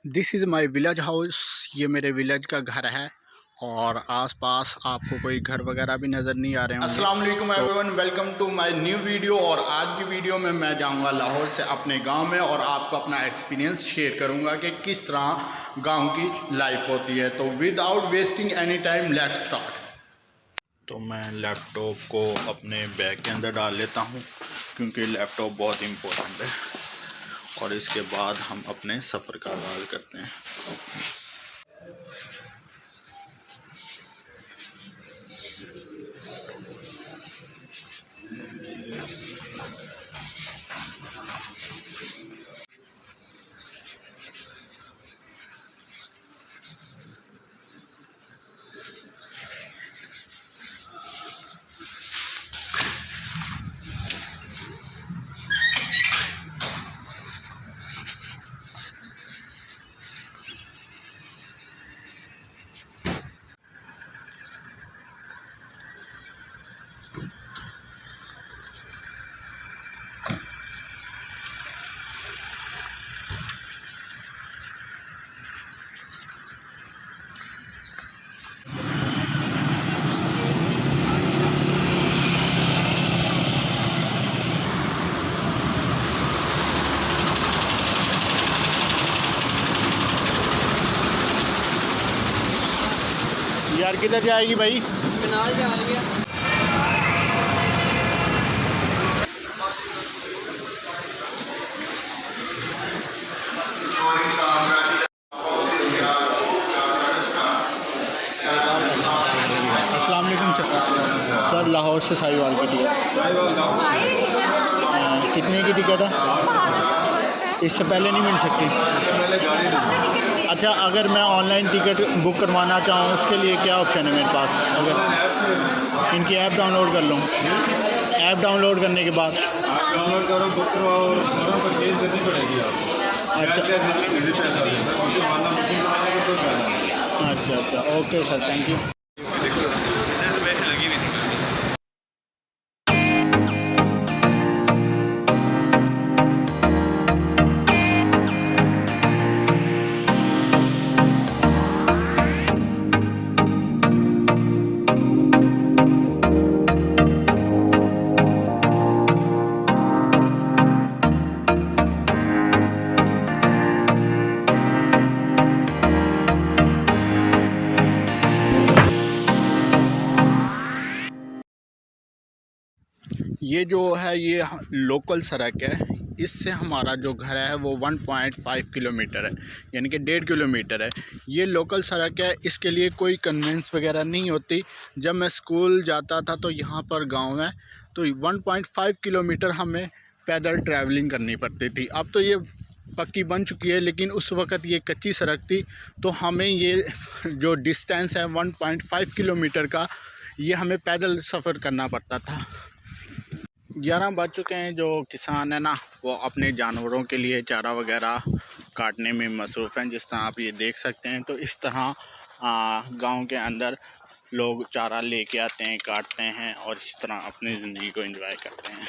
This is my village house. ये मेरे village का घर है और आसपास आपको कोई घर वगैरह भी नज़र नहीं आ रहे होंगे। अस्सलाम वालेकुम everyone, welcome to my new video. और आज की वीडियो में मैं जाऊंगा लाहौर से अपने गांव में और आपको अपना एक्सपीरियंस शेयर करूंगा कि किस तरह गांव की लाइफ होती है। तो without wasting any time let's start. तो मैं लैपटॉप को अपने बैग के अंदर डाल लेता हूँ क्योंकि लैपटॉप बहुत इम्पोर्टेंट है। और इसके बाद हम अपने सफ़र का आगाज़ करते हैं। यार किधर जाएगी भाई? कनाल जा रही है। अस्सलाम वालेकुम सर, लाहौर से साहिवाल की टिकट कितने की टिकट है? इससे पहले नहीं मिल सकती? अच्छा, अगर मैं ऑनलाइन टिकट बुक करवाना चाहूँ उसके लिए क्या ऑप्शन है मेरे पास? अगर इनकी ऐप डाउनलोड कर लूँ, ऐप डाउनलोड करने के बाद आप डाउनलोड करो, बुक करवाओ और फॉर्म परचेज करनी पड़ेगी आपको। अच्छा, ओके सर, थैंक यू। ये जो है ये लोकल सड़क है। इससे हमारा जो घर है वो 1.5 किलोमीटर है, यानी कि 1.5 किलोमीटर है। ये लोकल सड़क है, इसके लिए कोई कन्वेंस वगैरह नहीं होती। जब मैं स्कूल जाता था तो यहाँ पर गांव है, तो 1.5 किलोमीटर हमें पैदल ट्रैवलिंग करनी पड़ती थी। अब तो ये पक्की बन चुकी है, लेकिन उस वक़्त ये कच्ची सड़क थी, तो हमें ये जो डिस्टेंस है 1.5 किलोमीटर का, ये हमें पैदल सफ़र करना पड़ता था। 11 बज चुके हैं। जो किसान है ना, वो अपने जानवरों के लिए चारा वगैरह काटने में मसरूफ़ हैं, जिस तरह आप ये देख सकते हैं। तो इस तरह गांव के अंदर लोग चारा लेके आते हैं, काटते हैं और इस तरह अपनी ज़िंदगी को एंजॉय करते हैं।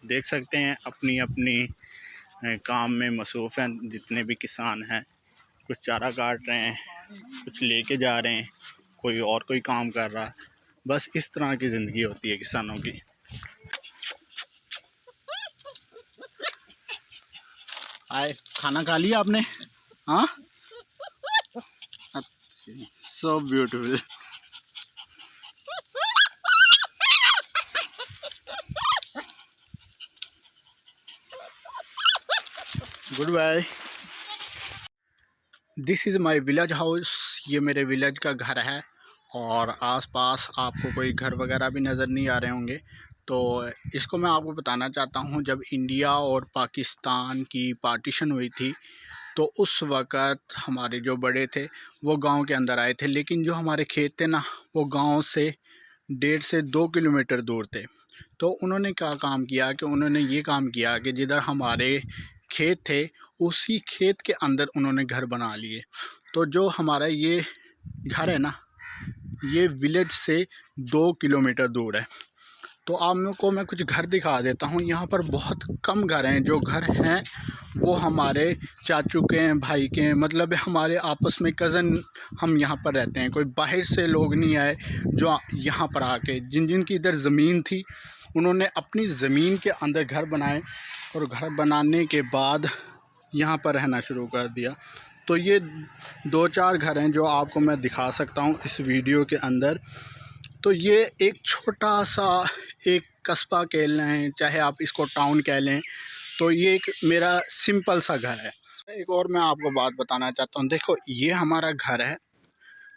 देख सकते हैं अपनी अपनी काम में मसरूफ़ हैं जितने भी किसान हैं। कुछ चारा काट रहे हैं, कुछ लेके जा रहे हैं, कोई काम कर रहा है। बस इस तरह की ज़िंदगी होती है किसानों की। आए, खाना खा लिया आपने? हाँ, so beautiful. Good bye. This is my village house. ये मेरे विलेज का घर है और आसपास आपको कोई घर वगैरह भी नज़र नहीं आ रहे होंगे। तो इसको मैं आपको बताना चाहता हूँ, जब इंडिया और पाकिस्तान की पार्टीशन हुई थी तो उस वक़्त हमारे जो बड़े थे वो गांव के अंदर आए थे, लेकिन जो हमारे खेत थे ना, वो गांव से 1.5 से 2 किलोमीटर दूर थे। तो उन्होंने क्या काम किया कि उन्होंने ये काम किया कि जिधर हमारे खेत थे उसी खेत के अंदर उन्होंने घर बना लिए। तो जो हमारा ये घर है ना, ये विलेज से 2 किलोमीटर दूर है। तो आपको मैं कुछ घर दिखा देता हूँ। यहाँ पर बहुत कम घर हैं, जो घर हैं वो हमारे चाचू के हैं, भाई के हैं, मतलब हमारे आपस में कज़न हम यहाँ पर रहते हैं। कोई बाहर से लोग नहीं आए जो यहाँ पर आके, जिन जिन की इधर ज़मीन थी उन्होंने अपनी ज़मीन के अंदर घर बनाए और घर बनाने के बाद यहाँ पर रहना शुरू कर दिया। तो ये 2-4 घर हैं जो आपको मैं दिखा सकता हूँ इस वीडियो के अंदर। तो ये एक छोटा सा एक कस्बा कह लें, चाहे आप इसको टाउन कह लें, तो ये एक मेरा सिंपल सा घर है। एक और मैं आपको बात बताना चाहता हूँ, देखो ये हमारा घर है,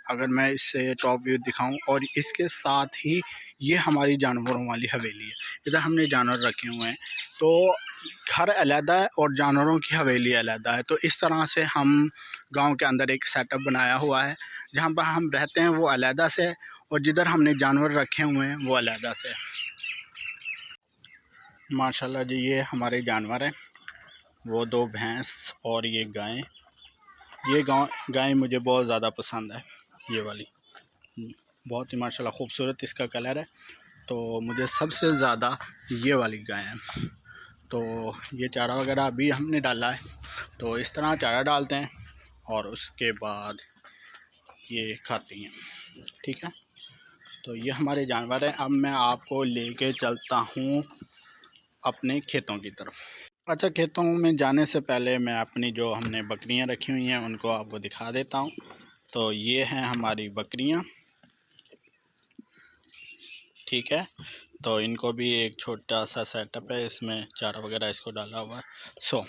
अगर मैं इससे टॉप व्यू दिखाऊं, और इसके साथ ही ये हमारी जानवरों वाली हवेली है। इधर हमने जानवर रखे हुए हैं, तो घर अलग है और जानवरों की हवेली अलग है। तो इस तरह से हम गांव के अंदर एक सेटअप बनाया हुआ है, जहां पर हम रहते हैं वो अलग से, और जिधर हमने जानवर रखे हुए हैं वो अलग से। माशाल्लाह जी, ये हमारे जानवर हैं, वो 2 भैंस और ये गाय। ये गाय मुझे बहुत ज़्यादा पसंद है, ये वाली बहुत ही माशाल्लाह खूबसूरत इसका कलर है, तो मुझे सबसे ज़्यादा ये वाली गाय है। तो ये चारा वगैरह अभी हमने डाला है, तो इस तरह चारा डालते हैं और उसके बाद ये खाती हैं, ठीक है। तो ये हमारे जानवर हैं। अब मैं आपको लेके चलता हूँ अपने खेतों की तरफ। अच्छा, खेतों में जाने से पहले मैं अपनी जो हमने बकरियां रखी हुई हैं उनको आपको दिखा देता हूं। तो ये हैं हमारी बकरियां, ठीक है। तो इनको भी एक छोटा सा सेटअप है, इसमें चारा वगैरह इसको डाला हुआ है।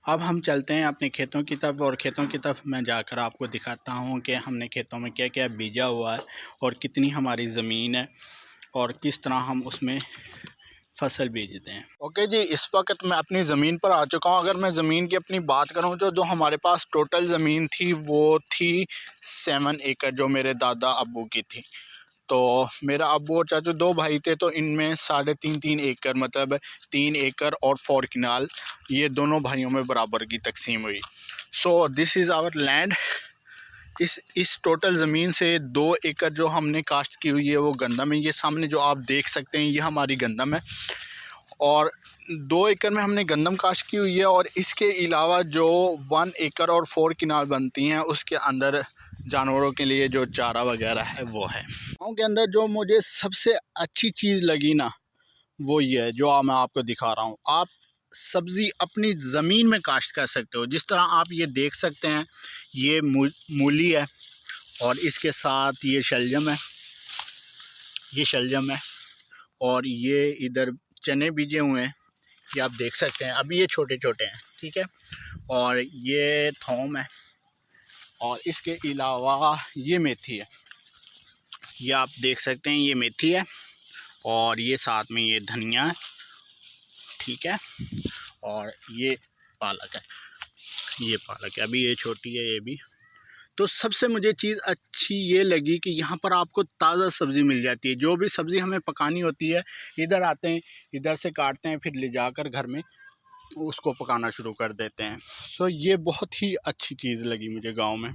अब हम चलते हैं अपने खेतों की तरफ, और खेतों की तरफ मैं जाकर आपको दिखाता हूं कि हमने खेतों में क्या क्या बीजा हुआ है और कितनी हमारी ज़मीन है और किस तरह हम उसमें फसल बीजते हैं। ओके जी, इस वक्त मैं अपनी ज़मीन पर आ चुका हूँ। अगर मैं ज़मीन की अपनी बात करूँ तो जो हमारे पास टोटल ज़मीन थी वो थी 7 एकड़, जो मेरे दादा अब्बू की थी। तो मेरा अब्बू और चाचू 2 भाई थे, तो इनमें 3.5 एकड़, मतलब 3 एकड़ और 4 कनाल, ये दोनों भाइयों में बराबर की तकसीम हुई। So this is our land. इस टोटल ज़मीन से 2 एकड़ जो हमने काश्त की हुई है वो गंदम है। ये सामने जो आप देख सकते हैं ये हमारी गंदम है, और 2 एकड़ में हमने गंदम काश्त की हुई है, और इसके अलावा जो 1 एकड़ और 4 कनाल बनती हैं उसके अंदर जानवरों के लिए जो चारा वगैरह है वो है। गाँव के अंदर जो मुझे सबसे अच्छी चीज़ लगी ना, वो ये है जो मैं आपको दिखा रहा हूँ। आप सब्ज़ी अपनी ज़मीन में काश्त कर सकते हो। जिस तरह आप ये देख सकते हैं, ये मूली है और इसके साथ ये शलजम है, ये शलजम है, और ये इधर चने बीजे हुए हैं, ये आप देख सकते हैं। अभी ये छोटे छोटे हैं, ठीक है। और ये थोम है, और इसके अलावा ये मेथी है, ये आप देख सकते हैं, ये मेथी है, और ये साथ में ये धनिया है, ठीक है। और ये पालक है, ये पालक है, अभी ये छोटी है ये भी। तो सबसे मुझे चीज़ अच्छी ये लगी कि यहाँ पर आपको ताज़ा सब्ज़ी मिल जाती है। जो भी सब्ज़ी हमें पकानी होती है, इधर आते हैं, इधर से काटते हैं, फिर ले जाकर घर में उसको पकाना शुरू कर देते हैं। तो ये बहुत ही अच्छी चीज़ लगी मुझे गांव में।